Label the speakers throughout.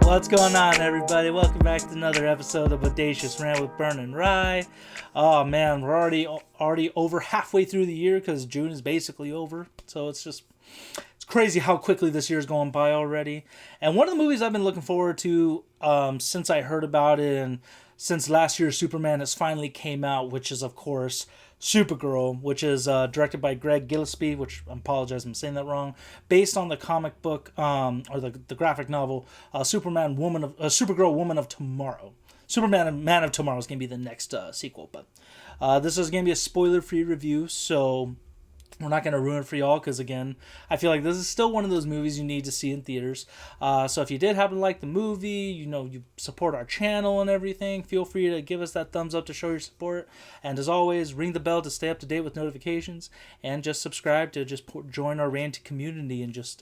Speaker 1: What's going on, everybody? Welcome back to another episode of Bodacious Rant with Burn and Rye. Oh man, we're already over halfway through the year because June is basically over. So it's crazy how quickly this year's going by already. And one of the movies I've been looking forward to since I heard about it and since last year's Superman has finally came out, which is of course Supergirl, which is directed by Greg Gillespie, which I apologize, I'm saying that wrong, based on the comic book or the graphic novel Supergirl, Woman of Tomorrow. Superman, Man of Tomorrow is going to be the next sequel, but this is going to be a spoiler-free review, so we're not going to ruin it for y'all because, again, I feel like this is still one of those movies you need to see in theaters. So if you did happen to like the movie, you support our channel and everything, feel free to give us that thumbs up to show your support. And as always, ring the bell to stay up to date with notifications and just subscribe to just join our ranty community and just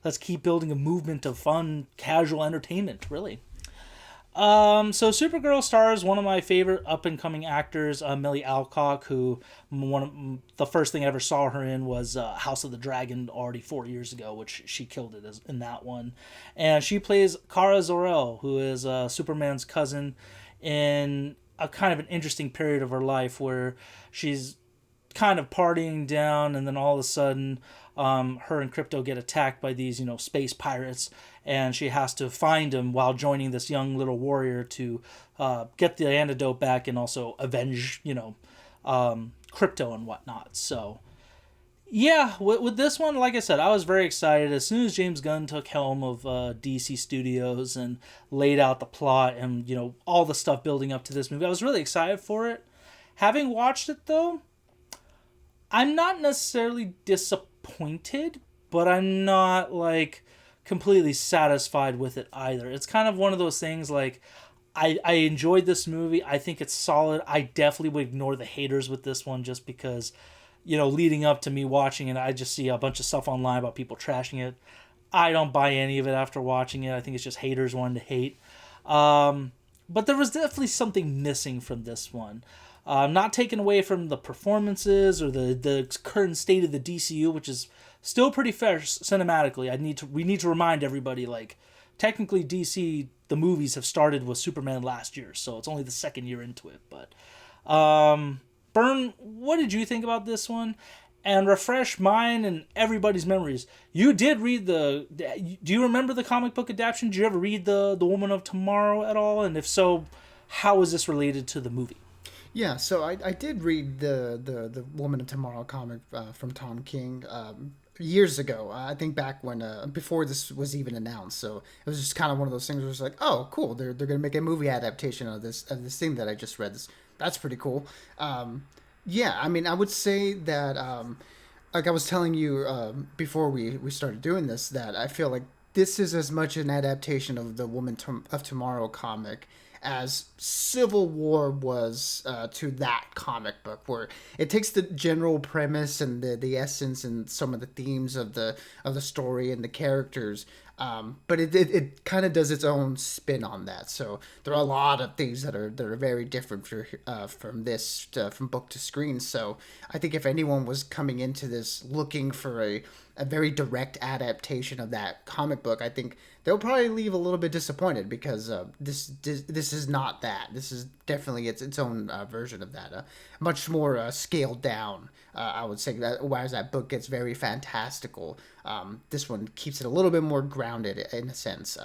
Speaker 1: let's keep building a movement of fun, casual entertainment, really. So Supergirl stars one of my favorite up-and-coming actors, Millie Alcock, who the first thing I ever saw her in was House of the Dragon already 4 years ago, which she killed it in that one. And she plays Kara Zor-El, who is Superman's cousin in a kind of an interesting period of her life where she's kind of partying down and then all of a sudden her and Krypto get attacked by these space pirates, and she has to find him while joining this young little warrior to get the antidote back and also avenge Krypto and whatnot. So yeah, with this one, like I said, I was very excited as soon as James Gunn took helm of DC Studios and laid out the plot and all the stuff building up to this movie. I was really excited for it. Having watched it though, I'm not necessarily disappointed, but I'm not completely satisfied with it either. It's kind of one of those things I enjoyed this movie. I think it's solid. I definitely would ignore the haters with this one just because, leading up to me watching it, I just see a bunch of stuff online about people trashing it. I don't buy any of it after watching it. I think it's just haters wanting to hate. But there was definitely something missing from this one. Not taken away from the performances or the current state of the DCU, which is still pretty fair cinematically. We need to remind everybody, technically DC, the movies have started with Superman last year, so it's only the second year into it. But Bern, what did you think about this one? And refresh mine and everybody's memories. You did read do you remember the comic book adaptation? Did you ever read the Woman of Tomorrow at all? And if so, how is this related to the movie?
Speaker 2: Yeah, so I did read the Woman of Tomorrow comic from Tom King years ago. I think back when before this was even announced. So it was just kind of one of those things where it's like, oh, cool, they're gonna make a movie adaptation of this thing that I just read. That's pretty cool. Yeah, I mean, I would say that like I was telling you before we started doing this, that I feel like this is as much an adaptation of the Woman of Tomorrow comic as Civil War was to that comic book, where it takes the general premise and the essence and some of the themes of the story and the characters, but it kind of does its own spin on that. So there are a lot of things that are very different from this from book to screen. So I think if anyone was coming into this looking for a very direct adaptation of that comic book, I think they'll probably leave a little bit disappointed because this is not that. This is definitely its own version of that, much more scaled down. I would say that whereas that book gets very fantastical, this one keeps it a little bit more grounded in a sense.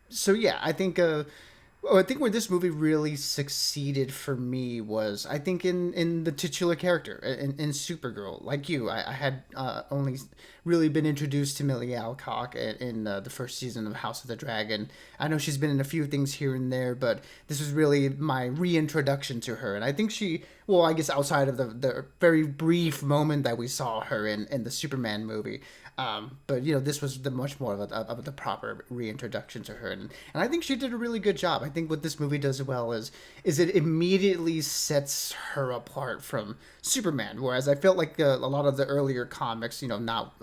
Speaker 2: So yeah, I think where this movie really succeeded for me was, I think, in the titular character, in Supergirl. Like you, I had only really been introduced to Millie Alcock in the first season of House of the Dragon. I know she's been in a few things here and there, but this was really my reintroduction to her. And I think I guess outside of the very brief moment that we saw her in the Superman movie, but this was much more of the proper reintroduction to her, and I think she did a really good job. I think what this movie does well is it immediately sets her apart from Superman, whereas I felt like a lot of the earlier comics, not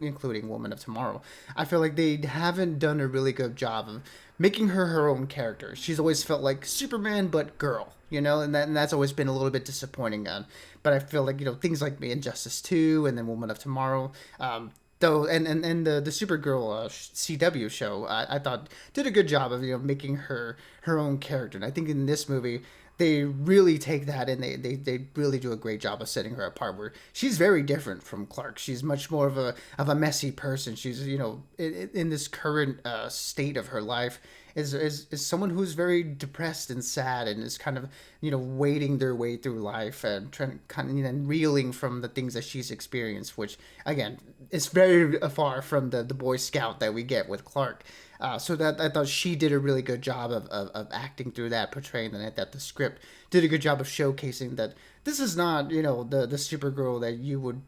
Speaker 2: including Woman of Tomorrow, I feel like they haven't done a really good job of making her own character. She's always felt like Superman but girl, and that's always been a little bit disappointing. But I feel like things like Injustice 2 and then Woman of Tomorrow, though, and the Supergirl CW show, I thought did a good job of making her own character. And I think in this movie they really take that and they really do a great job of setting her apart. Where she's very different from Clark. She's much more of a messy person. She's in this current state of her life is someone who's very depressed and sad and is kind of wading their way through life and trying to kind of reeling from the things that she's experienced, which again is very far from the Boy Scout that we get with Clark. So that I thought she did a really good job of acting through that, portraying that the script did a good job of showcasing that this is not the Supergirl that you would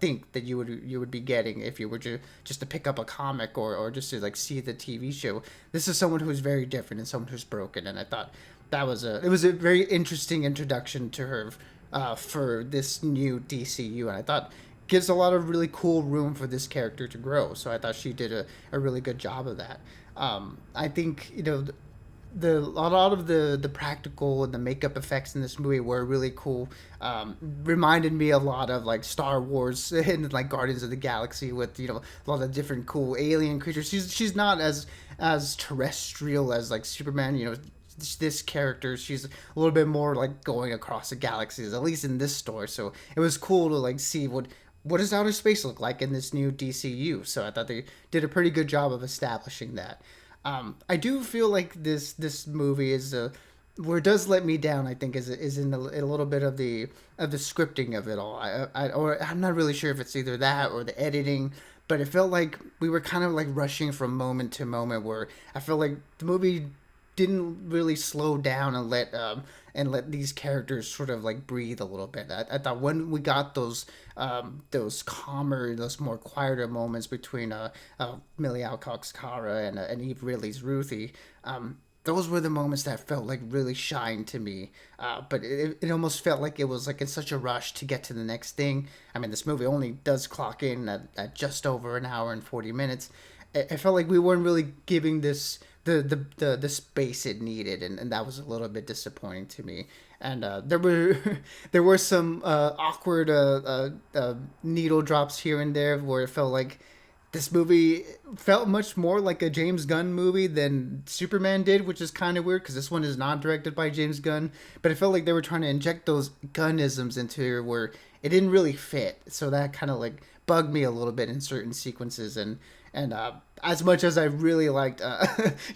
Speaker 2: think that you would be getting if you were just to pick up a comic or just to like see the TV show. This is someone who's very different and someone who's broken, and I thought it was a very interesting introduction to her for this new DCU, and I thought gives a lot of really cool room for this character to grow. So I thought she did a really good job of that. I think a lot of the practical and the makeup effects in this movie were really cool. Reminded me a lot of like Star Wars and like Guardians of the Galaxy with a lot of different cool alien creatures. She's not as terrestrial as like Superman. This character, she's a little bit more like going across the galaxies, at least in this story. So it was cool to like see what does outer space look like in this new DCU. So I thought they did a pretty good job of establishing that. I do feel like this movie is where it does let me down. I think is in a little bit of the scripting of it all. I'm not really sure if it's either that or the editing, but it felt like we were kind of like rushing from moment to moment. Where I felt like the movie didn't really slow down and let these characters sort of like breathe a little bit. I thought when we got those calmer, those more quieter moments between Millie Alcock's Kara and Eve Ridley's Ruthie, those were the moments that felt like really shine to me. But it almost felt like it was like in such a rush to get to the next thing. I mean, this movie only does clock in at just over an hour and 40 minutes. It felt like we weren't really giving this the space it needed, and that was a little bit disappointing to me. And there were some awkward needle drops here and there where it felt like this movie felt much more like a James Gunn movie than Superman did, which is kind of weird because this one is not directed by James Gunn. But it felt like they were trying to inject those Gunnisms into here where it didn't really fit. So that kind of like bugged me a little bit in certain sequences. And as much as I really liked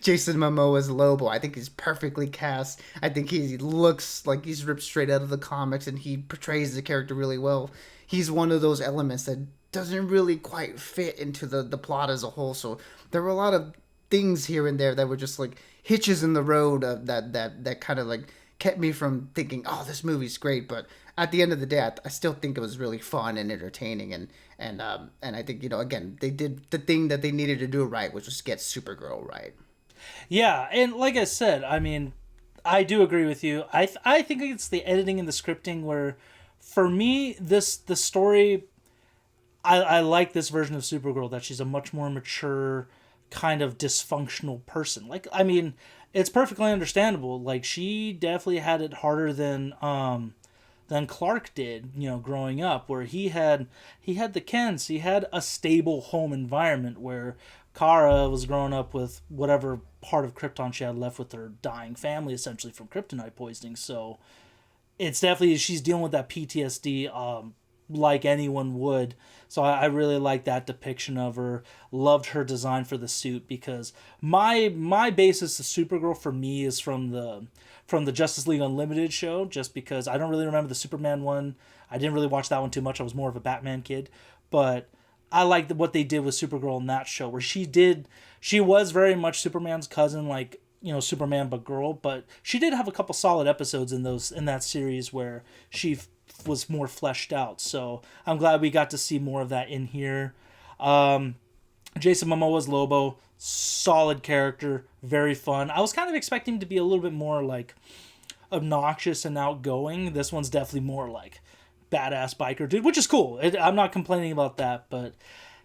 Speaker 2: Jason Momoa's Lobo, I think he's perfectly cast. I think he looks like he's ripped straight out of the comics, and he portrays the character really well. He's one of those elements that doesn't really quite fit into the plot as a whole. So there were a lot of things here and there that were just like hitches in the road that kind of like kept me from thinking, oh, this movie's great. But at the end of the day, I still think it was really fun and entertaining, and I think again they did the thing that they needed to do right, which was get Supergirl right.
Speaker 1: Yeah, and like I said, I mean, I do agree with you. I think it's the editing and the scripting where, for me, the story. I like this version of Supergirl, that she's a much more mature, kind of dysfunctional person. Like, I mean, it's perfectly understandable. Like, she definitely had it harder than Clark did, growing up, where he had the Kents, he had a stable home environment, where Kara was growing up with whatever part of Krypton she had left with her dying family, essentially from kryptonite poisoning. So it's definitely, she's dealing with that PTSD like anyone would. So I really like that depiction of her. Loved her design for the suit, because my basis of Supergirl for me is from the Justice League Unlimited show, just because I don't really remember the Superman one. I didn't really watch that one too much. I was more of a Batman kid. But I like what they did with Supergirl in that show, where she was very much Superman's cousin, like, Superman but girl, but she did have a couple solid episodes in that series where she was more fleshed out. So I'm glad we got to see more of that in here. Jason Momoa's Lobo, solid character, very fun. I was kind of expecting him to be a little bit more like obnoxious and outgoing. This one's definitely more like badass biker dude, which is cool. I'm not complaining about that, but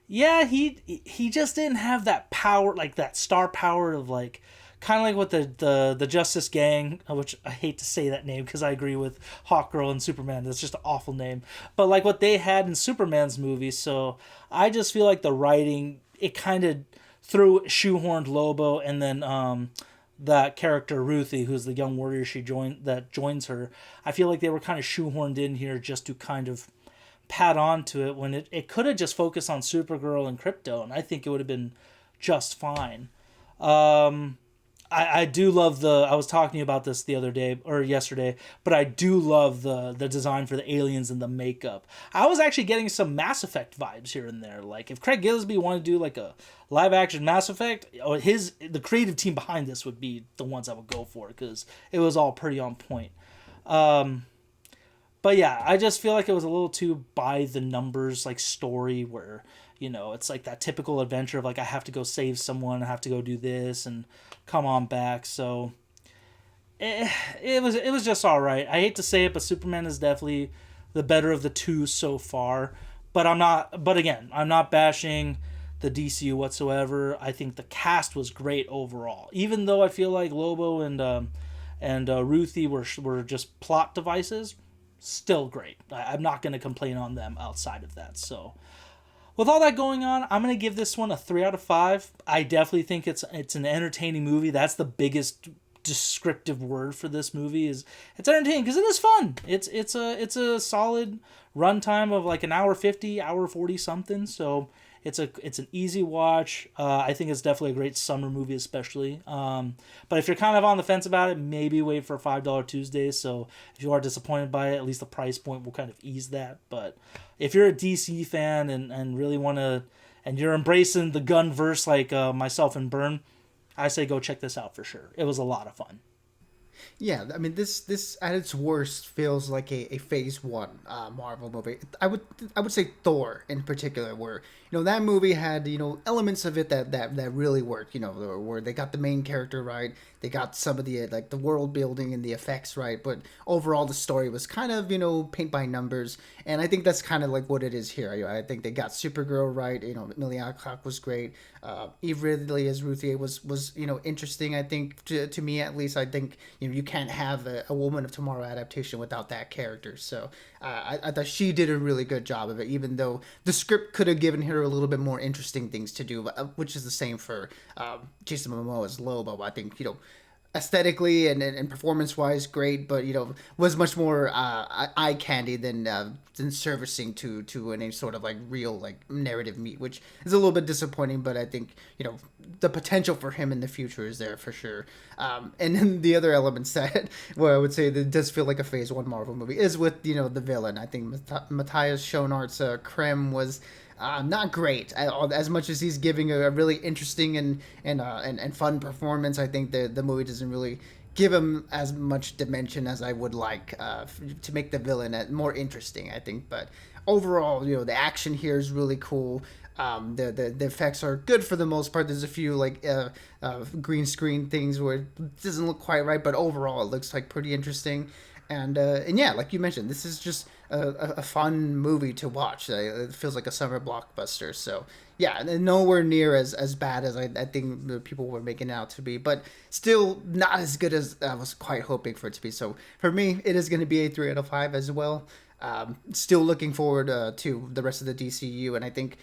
Speaker 1: yeah, he just didn't have that power, like that star power of like kind of like with the Justice Gang, which I hate to say that name because I agree with Hawkgirl and Superman. That's just an awful name. But like what they had in Superman's movie. So I just feel like the writing, it kind of shoehorned Lobo and then that character Ruthie, who's the young warrior that joins her. I feel like they were kind of shoehorned in here just to kind of pad on to it when it could have just focused on Supergirl and Krypto, and I think it would have been just fine. I do love I was talking about this the other day or yesterday, but I do love the design for the aliens and the makeup. I was actually getting some Mass Effect vibes here and there. Like if Craig Gillespie wanted to do like a live action Mass Effect, or the creative team behind this would be the ones I would go for because it was all pretty on point. But yeah, I just feel like it was a little too by the numbers like story where, it's like that typical adventure of like I have to go save someone, I have to go do this and come on back. So it was just all right. I hate to say it, but Superman is definitely the better of the two so far. But I'm not bashing the DCU whatsoever. I think the cast was great overall. Even though I feel like Lobo and Ruthie were just plot devices, still great. I'm not going to complain on them outside of that. So with all that going on, I'm going to give this one a 3 out of 5. I definitely think it's an entertaining movie. That's the biggest descriptive word for this movie is it's entertaining because it is fun. It's a solid runtime of like an hour 50, hour 40 something. So it's an easy watch. I think it's definitely a great summer movie, especially. But if you're kind of on the fence about it, maybe wait for $5 Tuesday. So if you are disappointed by it, at least the price point will kind of ease that. But if you're a DC fan and really want to, and you're embracing the gunverse like myself and Byrne, I say go check this out for sure. It was a lot of fun.
Speaker 2: Yeah, I mean this at its worst feels like a Phase 1 Marvel movie. I would say Thor in particular, where that movie had elements of it that really worked. Where they got the main character right, they got some of the like the world building and the effects right, but overall the story was kind of paint by numbers, and I think that's kind of like what it is here. I think they got Supergirl right. Millie Alcock was great. Eve Ridley as Ruthie was interesting. I think to me at least. I think you can't have a Woman of Tomorrow adaptation without that character. So I thought she did a really good job of it, even though the script could have given her a little bit more interesting things to do, which is the same for Jason Momoa's Lobo. I think aesthetically and performance wise great, but was much more eye candy than servicing to any sort of like real like narrative meat, which is a little bit disappointing. But I think the potential for him in the future is there for sure. And then the other elements that where I would say that does feel like a Phase 1 Marvel movie is with the villain. I think Matthias Schoenaerts Krem was not great. As much as he's giving a really interesting and fun performance, I think the movie doesn't really give him as much dimension as I would like to make the villain more interesting, I think. But overall, the action here is really cool. The effects are good for the most part. There's a few like green screen things where it doesn't look quite right, but overall it looks like pretty interesting. And yeah, like you mentioned, this is just a fun movie to watch. It feels like a summer blockbuster. So yeah, and nowhere near as bad as I think the people were making it out to be, but still not as good as I was quite hoping for it to be. So for me, it is going to be a 3 out of 5 as well. Still looking forward to the rest of the DCU, and I think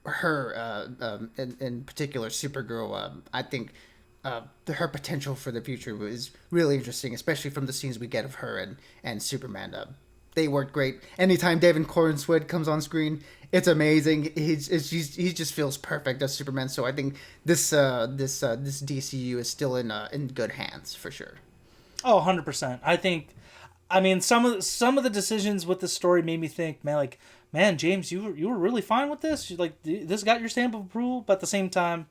Speaker 2: her in particular, Supergirl. I think her potential for the future is really interesting, especially from the scenes we get of her and Superman. They work great. Anytime David Corenswet comes on screen, it's amazing. He just feels perfect as Superman. So I think this DCU is still in good hands for sure.
Speaker 1: Oh, 100%. I mean, some of the decisions with the story made me think, man, James, you were really fine with this. Like, this got your stamp of approval, but at the same time,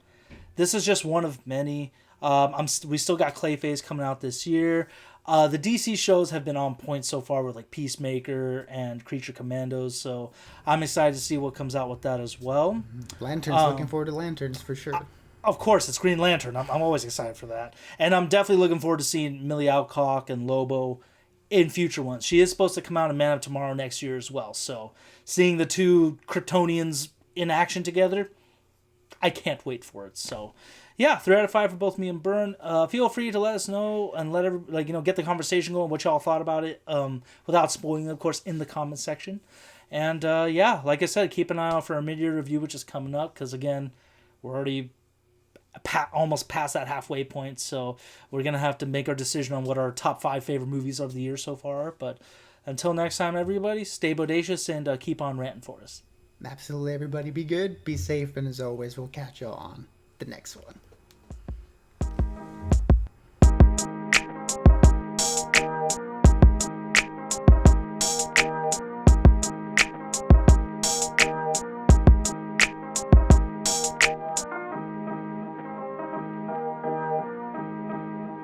Speaker 1: this is just one of many. We still got Clayface coming out this year. The DC shows have been on point so far with like Peacemaker and Creature Commandos, so I'm excited to see what comes out with that as well.
Speaker 2: Lanterns, looking forward to Lanterns for sure.
Speaker 1: Of course, it's Green Lantern. I'm always excited for that, and I'm definitely looking forward to seeing Millie Alcock and Lobo in future ones. She is supposed to come out in Man of Tomorrow next year as well, so seeing the two Kryptonians in action together, I can't wait for it. So, yeah, 3 out of 5 for both me and Byrne. Feel free to let us know and get the conversation going. What y'all thought about it, without spoiling, of course, in the comment section. And yeah, like I said, keep an eye out for our mid-year review, which is coming up. Because again, we're already almost past that halfway point, so we're gonna have to make our decision on what our top 5 favorite movies of the year so far are. But until next time, everybody, stay bodacious and keep on ranting for us.
Speaker 2: Absolutely, everybody. Be good, be safe, and as always, we'll catch y'all on the next one.